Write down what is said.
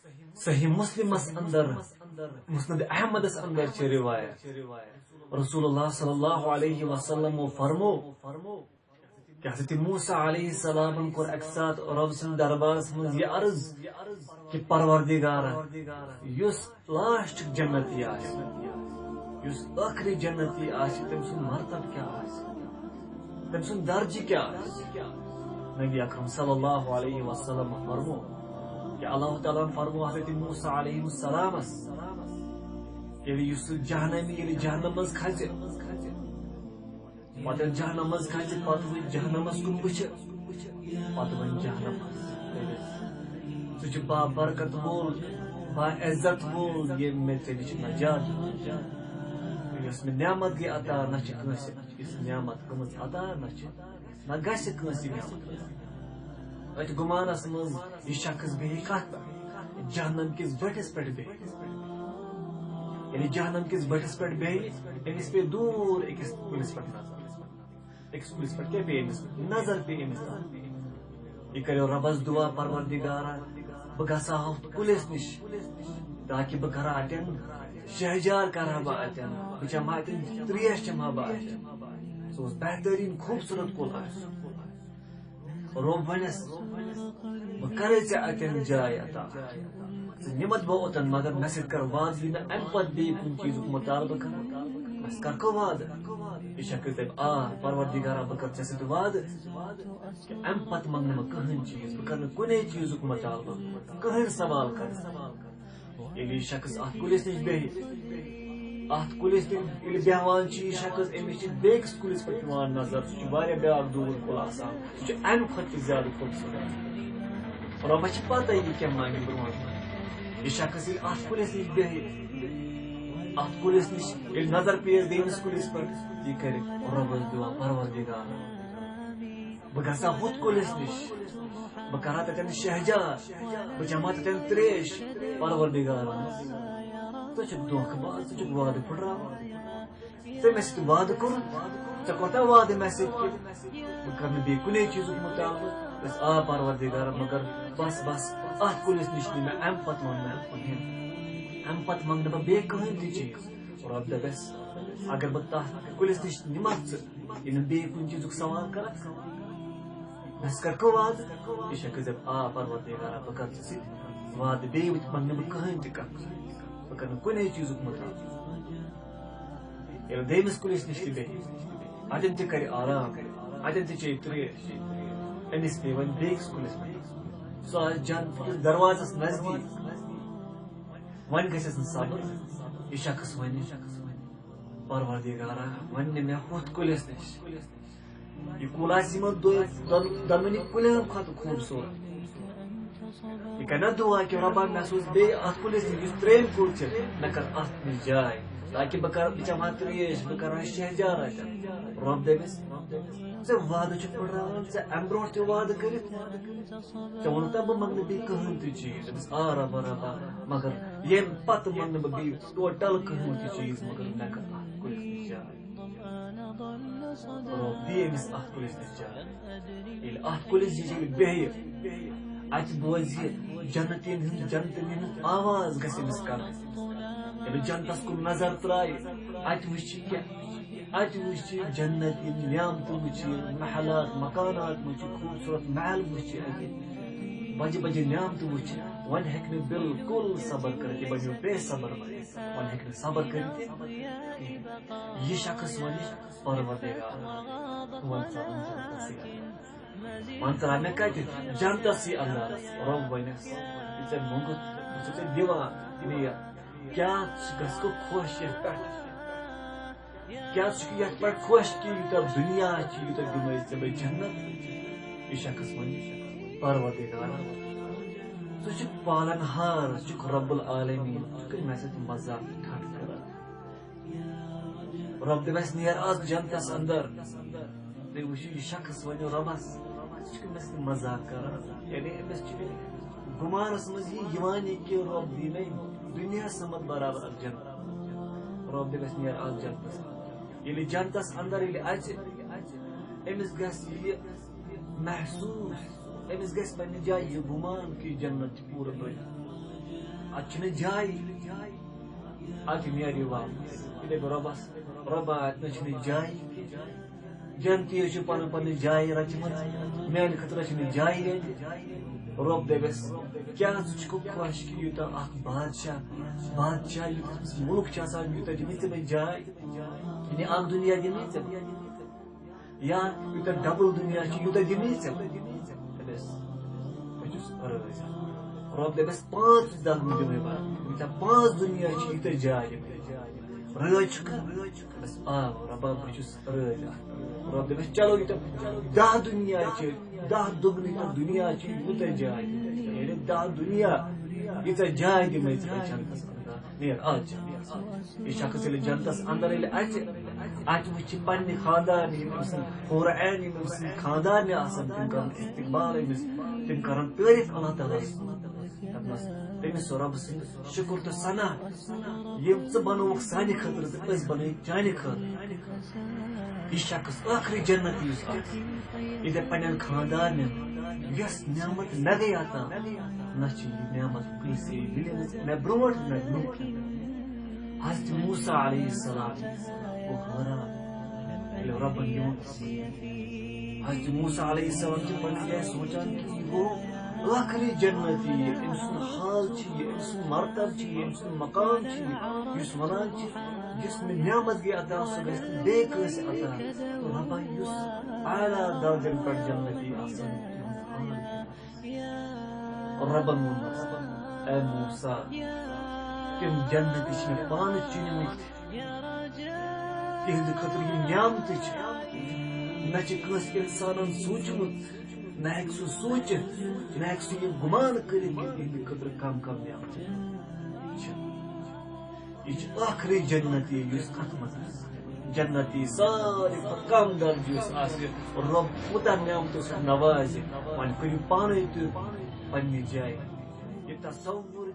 صحیح مسلمس اندر مسند احمدس اندر چھ روایت رسول اللہ صلی اللہ علیہ وسلم فرمو کہ حضرت موسیٰ علیہ السلام کو ایک ساتھ رب سن دربارس من یہ عرض کہ پروردگار یس لاسٹ جنتی آس یس آخری جنتی آس تم سن مرتب کیا آس تم سن درجہ کیا آس نبی اکرم صلی اللہ علیہ وسلم فرمو کہ اللہ تعالیٰ فرمو حضرت موسیٰ علیہ السلام یلی یس جہنمی یلی جہنمز کھج پتہ جہنمز کھج پتہ وہ جہنمس کن وچھ پتہ ون جہنمس سہ با برکت وول با عزت وول یہ میں ژےٚ نجات یس میں نعمت گئی عطا نہ چھ کٲنٛسہِ یس نعمت گٔمٕژ عطا نہ گژھِ کٲنٛسہِ نعمت ات گمانس مز یہ شخص بیٚیہِ کتھ جہنم کس بٹس پہ یعنی جہنم کس بٹس پہ امس پہ دور أکس کُلِس پہ نظر أکس کُلِس پہ کیا پہ امس نظر پہ امس یہ کرو ربس دعا پروردگارا بہ گژھا ہتھ کُلِس نش تاکہ بہ کرا اتن شہجار کرا بہ اتن بہ چمہا اتن تریش چمہا بہ اتن سہ اوس بہترین خوبصورت کُل روب ونس بہ کرے ژےٚ اتن جاے عطا نمت بہ اوتن مگر مے سۭتۍ کر وعدٕ یہِ نہٕ امہِ پتہٕ بیٚیہِ کُنہِ چیٖزُک مطالبہٕ کرٕ بس کرکھو وعدٕ یہِ شخص دپہِ آ پروردگارا بہ کر ژےٚ سۭتۍ وعدٕ کہ امہِ پتہٕ منگہٕ نہٕ بہٕ کٕہٕنۍ چیٖز بہٕ کرٕ نہٕ کُنے چیٖزُک مطالبہٕ کٕہٕنۍ سوال کرٕ ییٚلہِ یہِ شخص اتھ کُلِس نِش بیٚہہِ اتھ کُلِس نِش ییٚلہِ بیٚہوان چھُ یہِ شخص أمِس چھِ بیٚکِس کُلِس پٮ۪ٹھ پیٚوان نظر سُہ چھُ واریاہ بیٛاکھ دوٗر کُل آسان سُہ چھُ امہِ کھۄتہٕ تہِ زیادٕ خوٗبصوٗرت رۄبس چھِ پتہ یہِ کیٛاہ مانہِ برونٛٹھ یہ شخص ییٚلہِ اتھ کُلِس نِش بیٚہہِ اتھ کُلِس نِش ییٚلہِ نظر پیٚیس بیٚیِس کُلِس پٮ۪ٹھ یہِ کرِ رۄبس دعا پروردگار بہٕ گژھا ہُتھ کُلِس نِش بہٕ کرہا تتٮ۪ن شہجار بہٕ چمہا تتٮ۪ن تریش پروردگار ژٕ چھُکھ دھوکہٕ باز ژٕ چھُکھ وعدٕ پھٕٹراوان ژےٚ مےٚ سۭتۍ وعدٕ کوٚرُتھ ژےٚ کوٚرتھا وعدٕ مےٚ سۭتۍ کہِ بہٕ کرٕ نہٕ بیٚیہِ کُنے چیٖزُک مطالبہٕ بس آ پروردگار مگر بس اتھ کُلِس نِش نہٕ مےٚ امہِ پتہٕ منگ مےٚ کِہیٖنۍ امہِ پتہٕ منگہٕ نہٕ بہٕ بیٚیہِ کٕہٕنۍ تہِ چیٖز رۄب دپٮ۪س اگر بہٕ تتھ کُلِس نِش نِمکھ ژٕ یہِ نہٕ بیٚیہِ کُنہِ چیٖزُک سوال کرکھ بس کرکھو وعدٕ یہِ شخص دپہِ آ پروردگارا بہٕ کرٕ ژےٚ سۭتۍ وعدٕ بیٚیہِ منگہٕ نہٕ بہٕ کٕہٕنۍ تہِ کتھ بہٕ کرٕ نہٕ کُنے چیٖزُک مطالبہٕ ییٚلہِ دوٚیمِس کُلِس نِش تہِ بیٚہہِ اتٮ۪ن تہِ کرِ آرام اتٮ۪ن تہِ چیٚیہِ تریش أمِس پیٚیہِ وۄنۍ بیٚکِس کُلِس پٮ۪ٹھ سُہ آسہِ جنتہٕ کِس دروازس نزدیٖک وۄنۍ گژھٮ۪س نہٕ صبر یہِ شخص ونہِ پروردگارا وۄنۍ نہِ مےٚ ہُتھ کُلِس نِش یہ کُل آسہِ یِمو دۄنوٕنی کُلٮ۪ن کھۄتہٕ خوٗبصوٗرت یہِ کرِ نا دعا کہِ رۄبا مےٚ سوز بیٚیہِ اتھ کُلِس نِش یُس ترٛیٚیِم کُل چھُ مےٚ کر اتھ نِش جاے تاکہِ بہٕ چمہا تریش بہٕ کرہا شہجار اتٮ۪ن رۄب دپٮ۪س ژےٚ وعدٕ چھُکھ پھٕٹراوان ژےٚ امہِ برونٛٹھ تہِ وعدٕ کٔرِتھ ژےٚ ووٚنُتھا بہٕ منگہٕ نہٕ بیٚیہِ کٕہٕنۍ تہِ چیٖز دپٮ۪س آ رۄبا مگر ییٚمہِ پتہٕ منگہٕ نہٕ بہٕ بیٚیہِ ٹوٹل کٕہٕنۍ تہِ چیٖز مگر مےٚ کر اتھ کُلِس نِش جاے رۄب دی أمِس اتھ کُلِس نِش جاے ییٚلہِ اتھ کُلِس نِش ییٚلہِ بیٚہہِ اتہِ بوزِ جنتین ہٕنٛز آواز گژھِ أمِس کرٕنۍ ییٚلہِ جنتس کُن نظر ترایہِ اتہِ وٕچھِ کیٛاہ اتہِ وٕچھِ جنت یِم نعمتہٕ وٕچھِ محلات مکانات وٕچھِ خوٗبصوٗرت محل وٕچھِ اتہِ بجہِ بجہِ نعمتہٕ وٕچھِ وۄنۍ ہیٚکہِ نہٕ بالکل صبر کٔرِتھ یہِ بنیو بے صبر وۄنۍ ہیٚکہِ نہٕ صبر کٔرِتھ یہِ شخص ونہِ پروردگار وۄنۍ ژاو مےٚ کتہِ جنتسٕے اندر رۄب ونٮ۪س یہِ ژےٚ موٚنگُتھ بہٕ چھُس ژےٚ دِوان کیٛاہ ژٕ گژھکھ خۄش یتھ پٮ۪ٹھ کیٛاہ ژٕ چھُکھ یتھ پٮ۪ٹھ خۄش کہِ یوٗتاہ دُنیا چھُ یوٗتاہ دِمے ژےٚ بہٕ جنت یہِ شخص ونہِ پروردگارا ژٕ چھُکھ پالن ہار ژٕ چھُکھ رب العالمیٖن ژٕ چھُکھ مےٚ سۭتۍ مذاق ٹھٹھ کران رب دپٮ۪س نیر آز جنتس اندر تُہۍ وٕچھِو یہِ شخص ونیو رۄبس ژٕ چھُکھ مےٚ سۭتۍ مذاق کران یعنی أمِس چھُ گُمانس منٛز یہِ یِوان کہِ رۄب دی مےٚ دُنیا سمت برابر جنت رۄب دپٮ۪س نیر آز جنتس ییٚلہِ جنتس اندر ییٚلہِ اژِ أمِس گژھِ یہِ محسوٗس أمِس گژھِ پننہِ جایہِ یہِ گُمان کہِ جنت چھِ پوٗرٕ بٔرِتھ اچھنے جائے ات نیری واپس یہ دے ربس ربا اتنے جائے جنتی پن پن جائے رچم میانہ خطر جائے رب دپس کیا خوش کہ یوتا اخ بادشاہ یوتس ملک یوتا دمی ژے جائے یعنی اخ دنیا دمی ژے یا یوتا ڈبل دنیا یوتا دمی ژے دپس بچس رٲض رب دپس 5 دم دمے یوتا 5 دنیا یوتا جائے رٲض بس آ ربا بچس رٲض رب دپس چلو یوتا 10 دنیا 10 دگنی دنیا یوتا جائے یعنی 10 دنیا یوتا جائے دمے جنتس اندر نیر آج یہ شخص جنتس اندر ات وچ پنہ خاندان قرآن خاندان آسان تم کر استقبال امس تم کر تعریف اللہ تعالیٰ تمس رب سن شکر تو ثنا یم ژٕ بنوک سانہ خاطر تو اس بن چانہ خاطر یہ شخص آخری جنت اس یہ پنن خاندان یس نعمت نہ گئی عطا نہ یہ نعمت کسی ملے نہ برونٹ نہ برونٹ حضرت موسیٰ علیہ السلام وہ حیران ربن یون حضرت موسیٰ علیہ السلام سے پنہ جائے سوچان کہ وہ آخری جنت یہ سن حال سن مرتب سن مقام اس ونان جس میں نعمت گئی عطا سہ گھس بے کس عطا تو ربا اس اعلیٰ درجن پر جنتی آسان ربن وونس اے موسیٰ تم جنت پان چنمت تہند خاطر یہ نعمت نہ کنس انسان سوچمت نہ ہیک سہ سوچت نہ ہیک سہ یہ گمان کرت کہ تہند خاطر کم کم نعمت یہ آخری جنتی اس کت مز جنتی ساری کم درجہ رب کوتاہ نعمتوں سہ نواز وۄنۍ کٔرِو پانے تہ پننہِ جایہِ یہ تصور